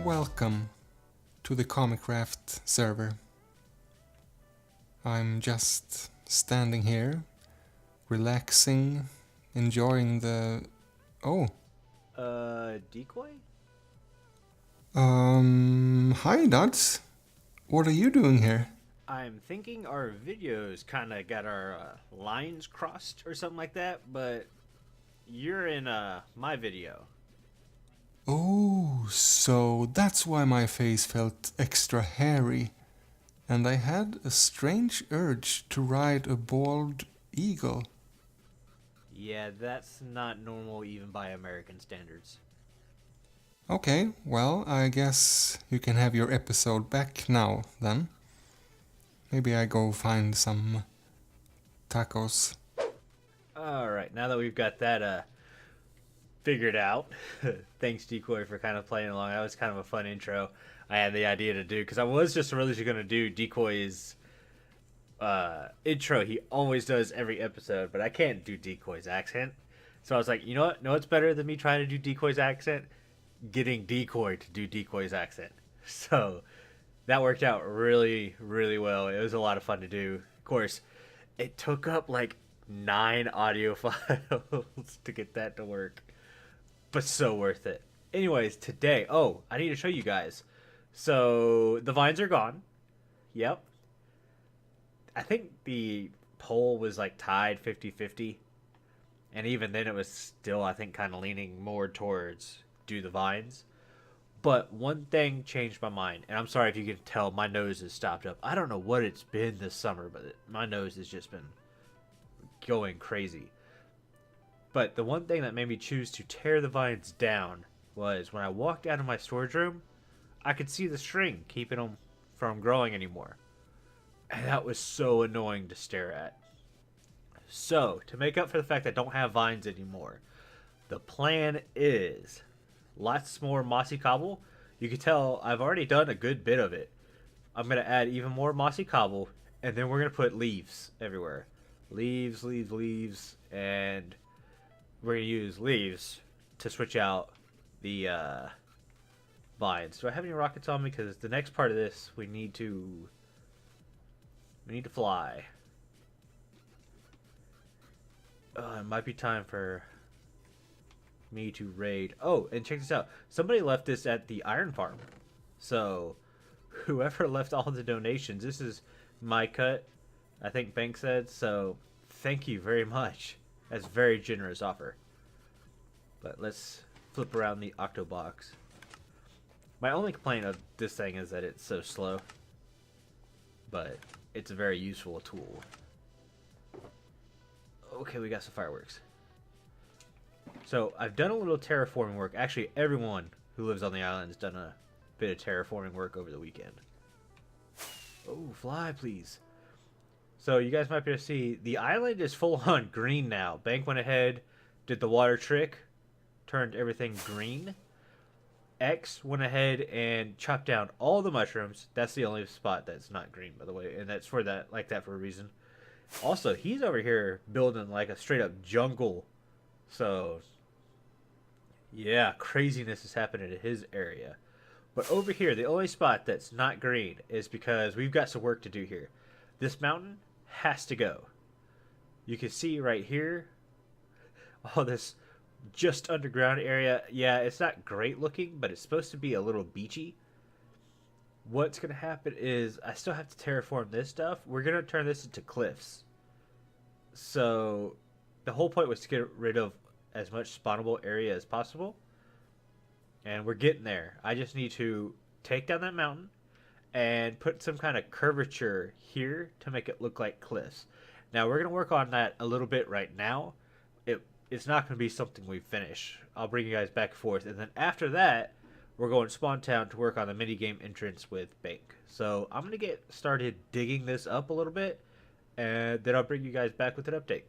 Welcome to the Kamicraft server. I'm just standing here, relaxing, enjoying the... Oh, Decoy? hi Duds. What are you doing here? I'm thinking our videos kind of got our lines crossed or something like that, but you're in my video. Oh, so that's why my face felt extra hairy, and I had a strange urge to ride a bald eagle. Yeah, that's not normal even by American standards. Okay, well, I guess you can have your episode back now, then. Maybe I go find some tacos. All right, now that we've got that figured out, thanks Decoy for kind of playing along. That was kind of a fun intro. I had the idea to do because I was just originally going to do Decoy's intro he always does every episode, but I can't do Decoy's accent. So I was like, you know what? No, it's better than me trying to do Decoy's accent. Getting Decoy to do Decoy's accent. So that worked out really, really well. It was a lot of fun to do. Of course, it took up like 9 audio files to get that to work, but so worth it. Anyways, today, I need to show you guys. So the vines are gone. Yep, I think the poll was like tied 50-50, and even then it was still, I think, kind of leaning more towards do the vines. But one thing changed my mind, and I'm sorry if you can tell my nose is stopped up. I don't know what it's been this summer, but my nose has just been going crazy. But the one thing that made me choose to tear the vines down was when I walked out of my storage room, I could see the string keeping them from growing anymore. And that was so annoying to stare at. So, to make up for the fact I don't have vines anymore, the plan is lots more mossy cobble. You can tell I've already done a good bit of it. I'm going to add even more mossy cobble, and then we're going to put leaves everywhere. Leaves, leaves, leaves, and we're going to use leaves to switch out the vines. Do I have any rockets on me? Because the next part of this, we need to fly. It might be time for me to raid. Oh, and check this out. Somebody left this at the iron farm. So, whoever left all the donations, this is my cut, I think Bank said. So, thank you very much. That's a very generous offer. But let's flip around the Octobox. My only complaint of this thing is that it's so slow. But it's a very useful tool. Okay, we got some fireworks. So I've done a little terraforming work. Actually, everyone who lives on the island has done a bit of terraforming work over the weekend. Oh, fly, please. So you guys might be able to see the island is full on green now. Bank went ahead, did the water trick, turned everything green. X went ahead and chopped down all the mushrooms. That's the only spot that's not green, by the way, and that's for that, like that, for a reason. Also, he's over here building like a straight up jungle. So, yeah, craziness is happening in his area. But over here, the only spot that's not green is because we've got some work to do here. This mountain has to go. You can see right here, all this just underground area. Yeah, it's not great looking, but it's supposed to be a little beachy. What's going to happen is I still have to terraform this stuff. We're going to turn this into cliffs. So the whole point was to get rid of as much spawnable area as possible. And we're getting there. I just need to take down that mountain and put some kind of curvature here to make it look like cliffs. Now we're going to work on that a little bit right now. It's not going to be something we finish. I'll bring you guys back and forth. And then after that, we're going to Spawn Town to work on the minigame entrance with Bank. So I'm going to get started digging this up a little bit, and then I'll bring you guys back with an update.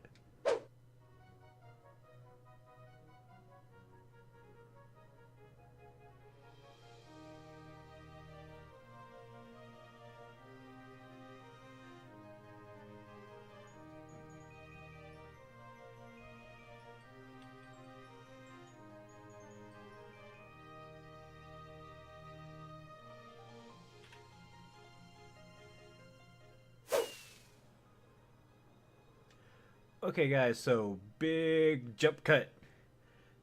Okay, guys, so big jump cut.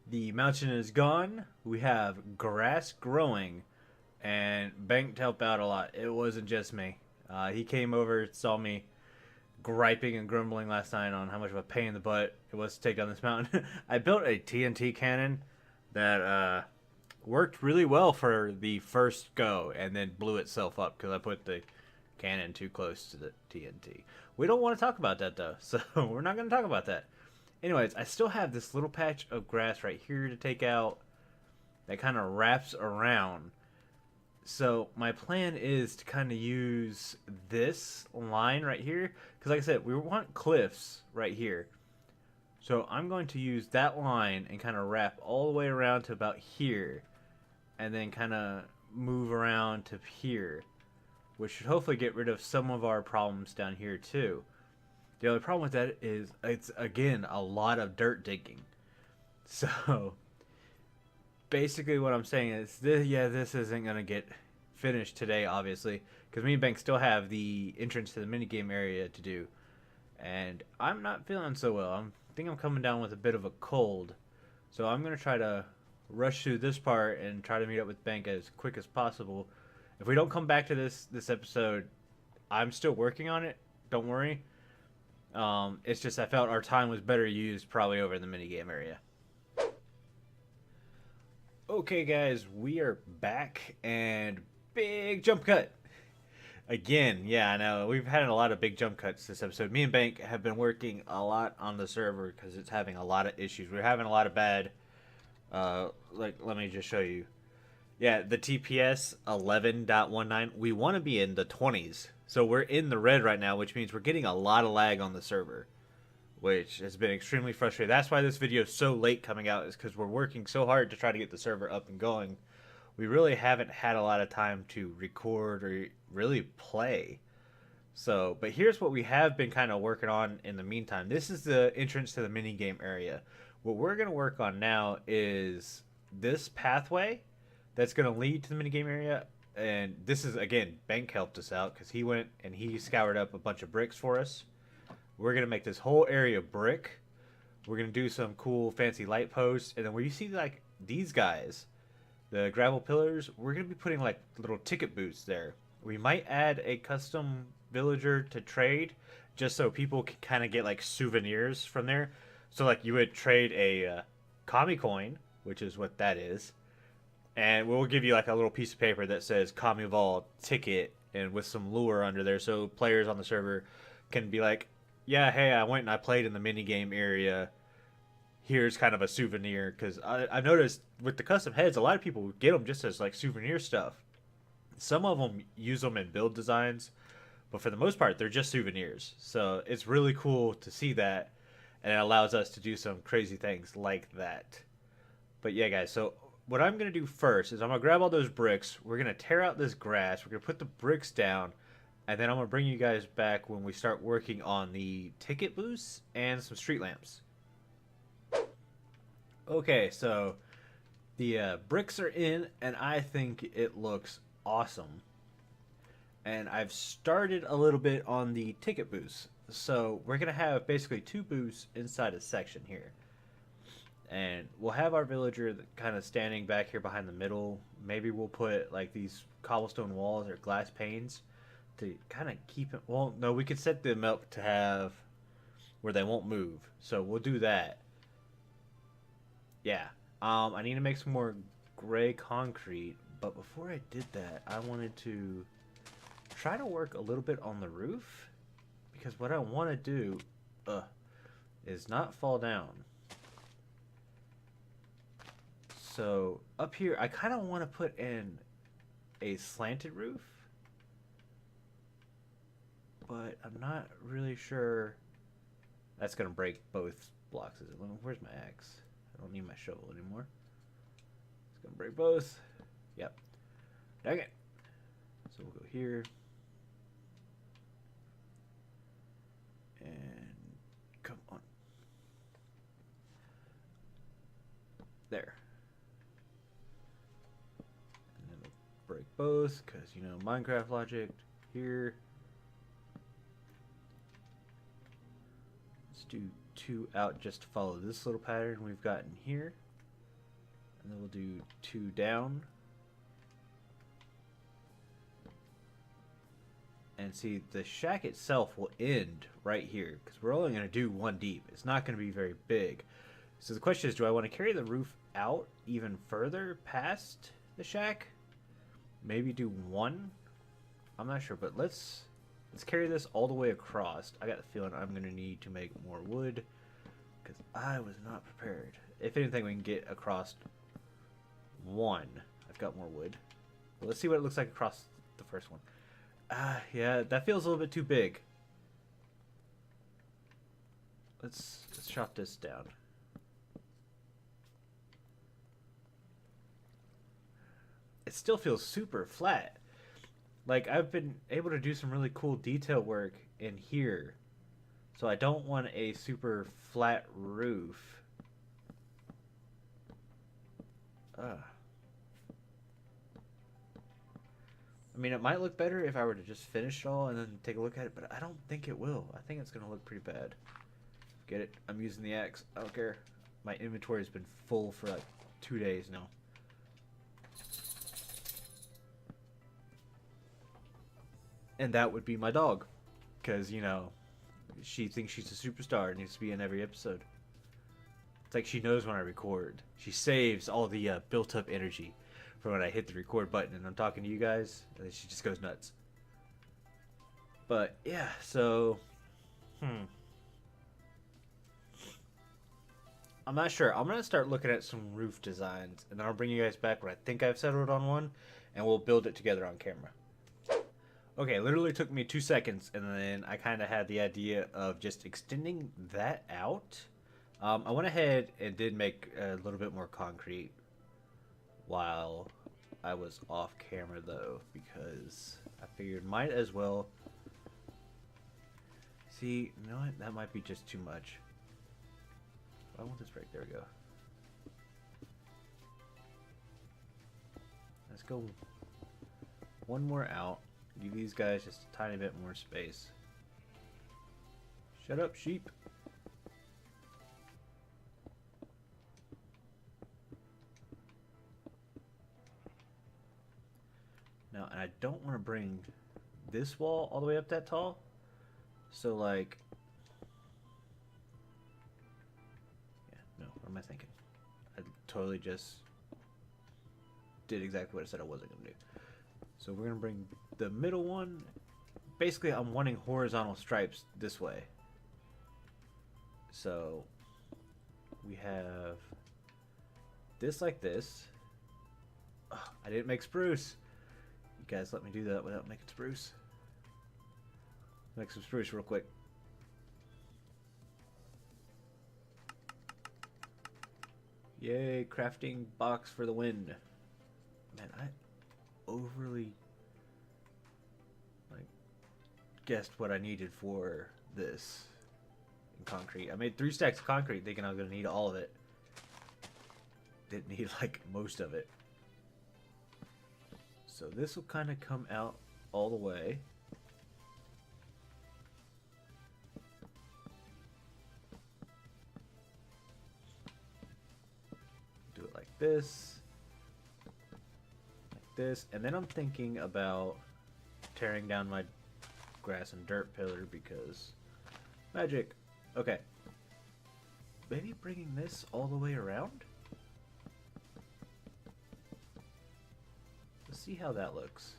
The mountain is gone. We have grass growing, and Bank helped out a lot. It wasn't just me. He came over, saw me griping and grumbling last night on how much of a pain in the butt it was to take down this mountain. I built a TNT cannon that worked really well for the first go, and then blew itself up because I put the cannon too close to the TNT. We don't want to talk about that though, so we're not going to talk about that. Anyways, I still have this little patch of grass right here to take out that kind of wraps around. So my plan is to kind of use this line right here, because like I said, we want cliffs right here. So I'm going to use that line and kind of wrap all the way around to about here, and then kind of move around to here, which should hopefully get rid of some of our problems down here too. The only problem with that is it's, again, a lot of dirt digging. So basically what I'm saying is, this isn't going to get finished today, obviously, because me and Bank still have the entrance to the minigame area to do. And I'm not feeling so well. I think I'm coming down with a bit of a cold. So I'm going to try to rush through this part and try to meet up with Bank as quick as possible. If we don't come back to this episode, I'm still working on it. Don't worry. It's just I felt our time was better used probably over in the minigame area. Okay, guys, we are back, and big jump cut. Again, yeah, I know. We've had a lot of big jump cuts this episode. Me and Bank have been working a lot on the server because it's having a lot of issues. We're having a lot of bad, let me just show you. Yeah, the TPS 11.19, we want to be in the 20s. So we're in the red right now, which means we're getting a lot of lag on the server, which has been extremely frustrating. That's why this video is so late coming out, is because we're working so hard to try to get the server up and going. We really haven't had a lot of time to record or really play. So, but here's what we have been kind of working on in the meantime. This is the entrance to the minigame area. What we're going to work on now is this pathway that's going to lead to the minigame area. And this is, again, Bank helped us out because he went and he scoured up a bunch of bricks for us. We're going to make this whole area brick. We're going to do some cool fancy light posts. And then where you see like these guys, the gravel pillars, we're going to be putting like little ticket booths there. We might add a custom villager to trade just so people can kind of get like souvenirs from there. So like you would trade a Kami coin, which is what that is. And we'll give you like a little piece of paper that says Kamival ticket and with some lure under there, so players on the server can be like, yeah, hey, I went and I played in the minigame area. Here's kind of a souvenir. Because I've noticed with the custom heads, a lot of people get them just as like souvenir stuff. Some of them use them in build designs, but for the most part, they're just souvenirs. So it's really cool to see that, and it allows us to do some crazy things like that. But yeah, guys, so what I'm going to do first is I'm going to grab all those bricks. We're going to tear out this grass. We're going to put the bricks down. And then I'm going to bring you guys back when we start working on the ticket booths and some street lamps. Okay, so the bricks are in, and I think it looks awesome. And I've started a little bit on the ticket booths. So we're going to have basically 2 booths inside a section here. And we'll have our villager kind of standing back here behind the middle. Maybe we'll put like these cobblestone walls or glass panes to kind of keep it. Well, no, we could set them up to have where they won't move. So we'll do that. Yeah. I need to make some more gray concrete. But before I did that, I wanted to try to work a little bit on the roof. Because what I want to do is not fall down. So up here, I kind of want to put in a slanted roof, but I'm not really sure. That's going to break both blocks. Where's my axe? I don't need my shovel anymore. It's going to break both. Yep. Okay. So we'll go here. And come on. There. Break both because, you know, Minecraft logic here. Let's do 2 out just to follow this little pattern we've got in here. And then we'll do 2 down. And see, the shack itself will end right here because we're only going to do 1 deep. It's not going to be very big. So the question is, do I want to carry the roof out even further past the shack? Maybe do 1? I'm not sure, but let's carry this all the way across. I got the feeling I'm going to need to make more wood because I was not prepared. If anything, we can get across 1. I've got more wood. Well, let's see what it looks like across the first one. Yeah, that feels a little bit too big. Let's chop this down. It still feels super flat. Like, I've been able to do some really cool detail work in here. So I don't want a super flat roof. I mean, it might look better if I were to just finish it all and then take a look at it, but I don't think it will. I think it's going to look pretty bad. Get it? I'm using the axe. I don't care. My inventory has been full for like 2 days now. And that would be my dog. Because, you know, she thinks she's a superstar and needs to be in every episode. It's like she knows when I record. She saves all the built-up energy for when I hit the record button and I'm talking to you guys, and then she just goes nuts. But yeah, so I'm not sure. I'm gonna start looking at some roof designs, and then I'll bring you guys back when I think I've settled on one, and we'll build it together on camera. Okay, literally took me 2 seconds, and then I kind of had the idea of just extending that out. I went ahead and did make a little bit more concrete while I was off camera though, because I figured might as well. See, you know what? That might be just too much. I want this break. There we go. Let's go 1 more out. Give these guys just a tiny bit more space. Shut up, sheep. Now, and I don't want to bring this wall all the way up that tall. So, like... Yeah, no, what am I thinking? I totally just did exactly what I said I wasn't going to do. So we're going to bring the middle one... Basically, I'm wanting horizontal stripes this way. So, we have this like this. Oh, I didn't make spruce. You guys let me do that without making spruce. Make some spruce real quick. Yay, crafting box for the win. Man, I overly guessed what I needed for this in concrete. I made 3 stacks of concrete thinking I was going to need all of it. Didn't need like most of it. So this will kind of come out all the way. Do it like this. Like this. And then I'm thinking about tearing down my grass and dirt pillar because magic. Okay. Maybe bringing this all the way around? Let's see how that looks.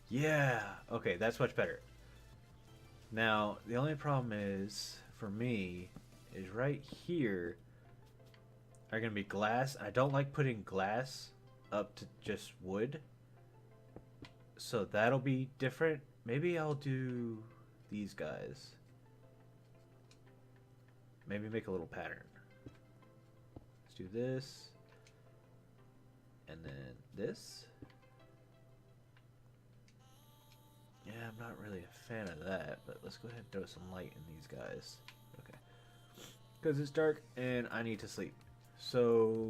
Yeah. Okay, that's much better. Now, the only problem is, for me, is right here are going to be glass. I don't like putting glass up to just wood. So that'll be different. Maybe I'll do these guys. Maybe make a little pattern. Let's do this. And then this. Yeah, I'm not really a fan of that, but let's go ahead and throw some light in these guys. Okay. Because it's dark and I need to sleep. So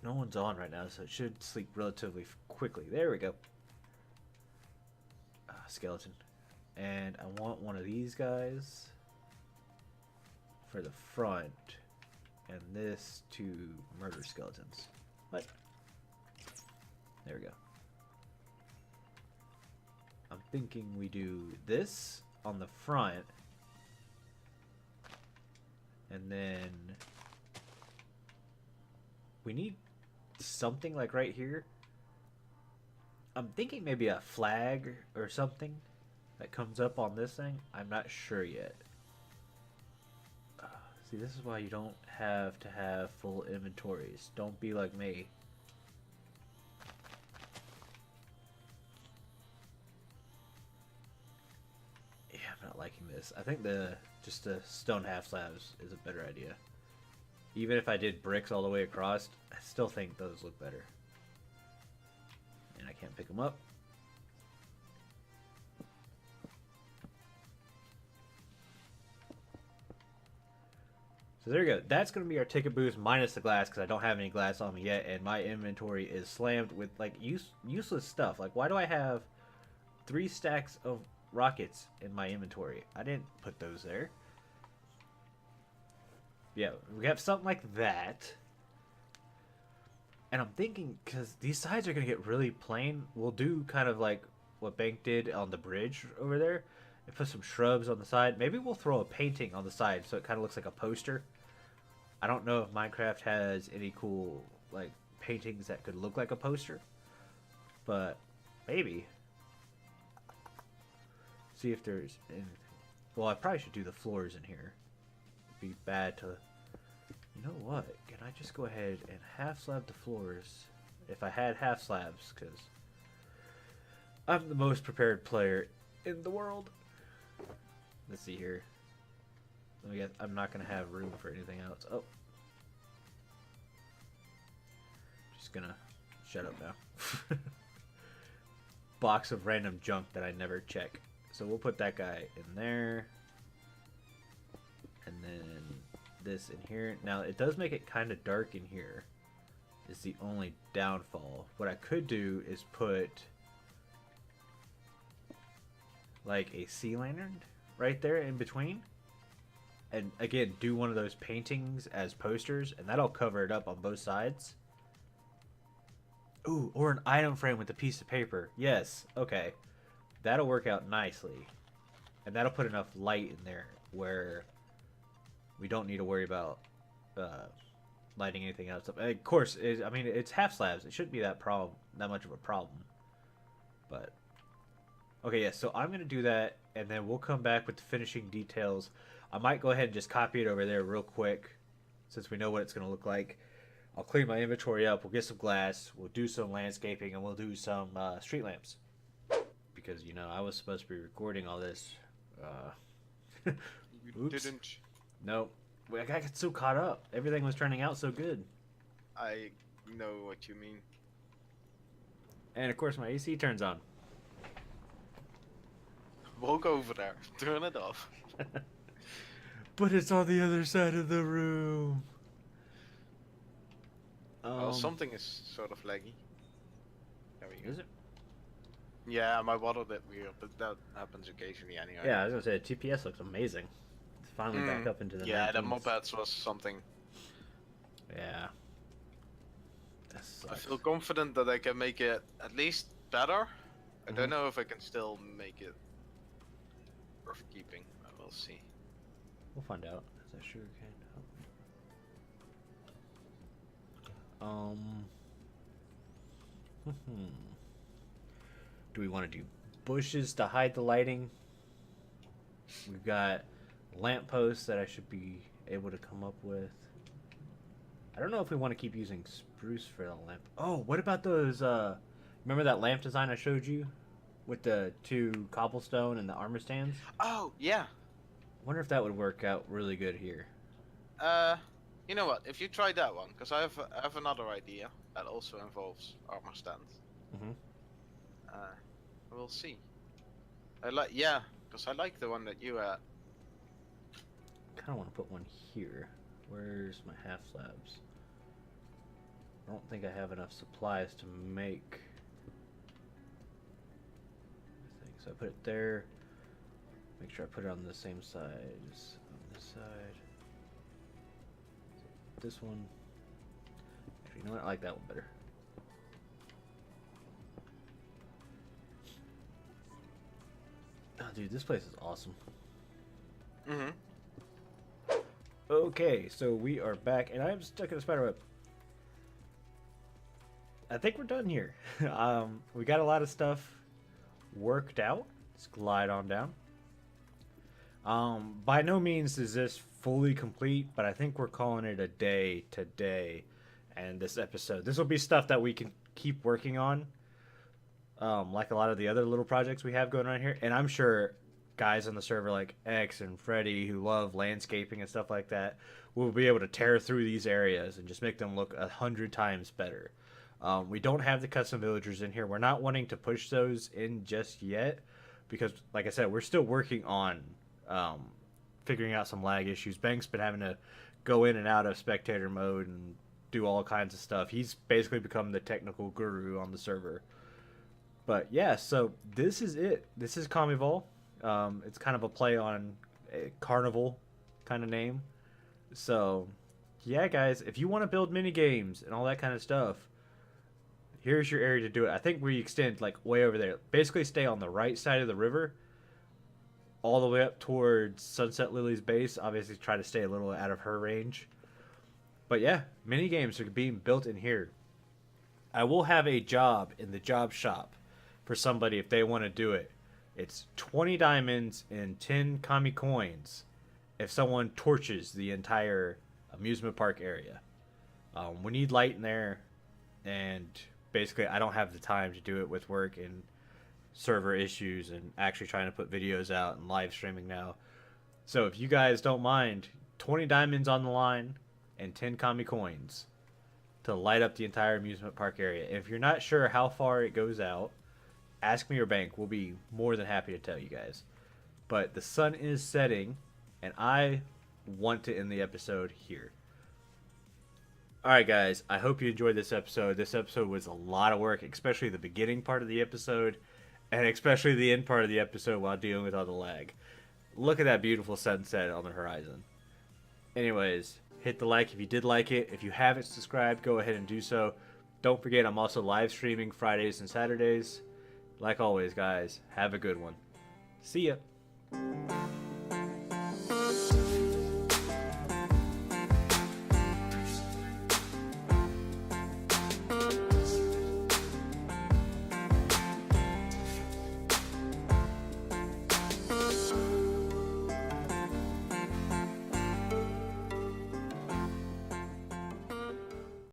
No one's on right now, so it should sleep relatively quickly. There we go. Skeleton. And I want one of these guys for the front. And this to murder skeletons. What? There we go. I'm thinking we do this on the front. And then we need something like right here. I'm thinking maybe a flag or something that comes up on this thing. I'm not sure yet. See, this is why you don't have to have full inventories. Don't be like me. Yeah, I'm not liking this. I think just the stone half slabs is a better idea. Even if I did bricks all the way across, I still think those look better. And I can't pick them up. So there you go. That's going to be our ticket boost minus the glass because I don't have any glass on me yet. And my inventory is slammed with like useless stuff. Like, why do I have 3 stacks of rockets in my inventory? I didn't put those there. Yeah, we have something like that. And I'm thinking, because these sides are going to get really plain, we'll do kind of like what Bank did on the bridge over there. And put some shrubs on the side. Maybe we'll throw a painting on the side so it kind of looks like a poster. I don't know if Minecraft has any cool like paintings that could look like a poster. But maybe. See if there's anything. Well, I probably should do the floors in here. It'd be bad to... You know what? Can I just go ahead and half slab the floors if I had half slabs? Because I'm the most prepared player in the world. Let's see here. Let me get, I'm not going to have room for anything else. Oh. Just going to shut up now. Box of random junk that I never check. So we'll put that guy in there. And then this in here. Now it does make it kind of dark in here. Is the only downfall. What I could do is put like a sea lantern right there in between. And again, do one of those paintings as posters, and that'll cover it up on both sides. Ooh, or an item frame with a piece of paper. Yes, okay. That'll work out nicely. And that'll put enough light in there where we don't need to worry about lighting anything else up. Of course, I mean, it's half slabs. It shouldn't be that much of a problem. But okay, yeah, so I'm going to do that, and then we'll come back with the finishing details. I might go ahead and just copy it over there real quick, since we know what it's going to look like. I'll clean my inventory up, we'll get some glass, we'll do some landscaping, and we'll do some street lamps. Because, you know, I was supposed to be recording all this. You didn't. Nope. I got so caught up. Everything was turning out so good. I know what you mean. And, of course, my AC turns on. Walk over there. Turn it off. But it's on the other side of the room. Well, something is sort of laggy. There we go. Is it? Yeah, my water that weird, but that happens occasionally anyway. Yeah, I was gonna say TPS looks amazing. It's finally back up into the Yeah, the 19s. mopeds was something. Yeah. That sucks. I feel confident that I can make it at least better. I don't know if I can still make it worth keeping. I will see. We'll find out. Is that sugar cane? Do we want to do bushes to hide the lighting? We've got lampposts that I should be able to come up with. I don't know if we want to keep using spruce for the lamp. Oh, what about those, remember that lamp design I showed you? With the 2 cobblestone and the armor stands? Oh, yeah. I wonder if that would work out really good here. You know what? If you try that one, because I have another idea that also involves armor stands. We'll see. Because I like the one that you had. Kind of want to put one here. Where's my half slabs? I don't think I have enough supplies to make. So I put it there. Make sure I put it on the same side as on this side. This one. Actually, you know what? I like that one better. Oh, dude, this place is awesome. Mm-hmm. Okay, so we are back, and I'm stuck in a spider web. I think we're done here. We got a lot of stuff worked out. Let's glide on down. By no means is this fully complete, but I think we're calling it a day today. And this episode, this will be stuff that we can keep working on, like a lot of the other little projects we have going on here. And I'm sure guys on the server like X and Freddy who love landscaping and stuff like that will be able to tear through these areas and just make them look 100 times better. We don't have the custom villagers in here. We're not wanting to push those in just yet because, like I said, we're still working on figuring out some lag issues. Bank's been having to go in and out of spectator mode and do all kinds of stuff. He's basically become the technical guru on the server. But yeah, so this is it. This is Kamival. It's kind of a play on a carnival kind of name. So yeah, guys, if you want to build mini games and all that kind of stuff, here's your area to do it. I think we extend like way over there. Basically stay on the right side of the river all the way up towards Sunset Lily's base. Obviously try to stay a little out of her range. But yeah, mini games are being built in here. I will have a job in the job shop for somebody if they want to do it. It's 20 diamonds and 10 Kami coins if someone torches the entire amusement park area. We need light in there, and basically I don't have the time to do it with work and server issues and actually trying to put videos out and live streaming now. So if you guys don't mind, 20 diamonds on the line and 10 Kami coins to light up the entire amusement park area. And if you're not sure how far it goes out, ask me or Bank. We'll be more than happy to tell you guys. But the sun is setting, and I want to end the episode here. Alright guys, I hope you enjoyed this episode. This episode was a lot of work, especially the beginning part of the episode, and especially the end part of the episode while dealing with all the lag. Look at that beautiful sunset on the horizon. Anyways, hit the like if you did like it. If you haven't subscribed, go ahead and do so. Don't forget, I'm also live streaming Fridays and Saturdays. Like always, guys, have a good one. See ya.